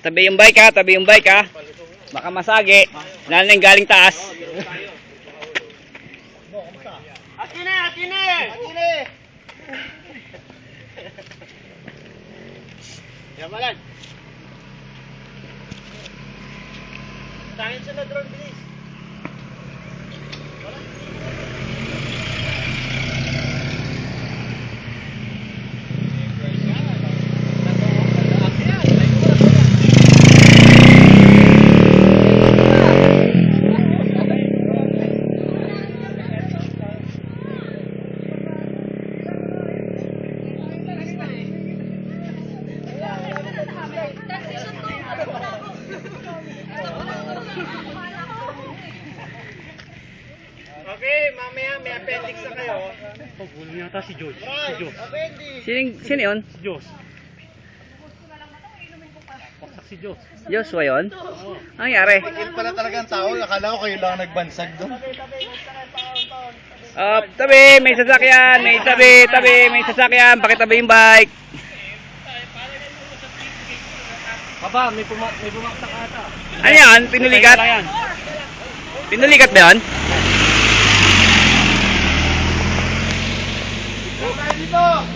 Tabi yung bike ha, tabi yung bike ha. Baka masagi. Lalo na yung galing taas. Atine! Atine! Yamalan. Tangin sa na drone, bilis. Okay, mamaya may appendix na kayo. Oh, gulo yata si Josh. Si Josh. Appendix. Sino yun? Si Josh. Paksak si Josh. Joshua yun? Oo. Ano nangyari? Yun pala talaga ang tao. Akala ko kayo lang nagbansag doon. Tabi, may sasakyan. May tabi, may sasakyan. Pakitabi yung bike. Aba, may pumaksak ata. Ano yan? Pinulikat? Kaya yan. Pinulikat ba yun? Dito!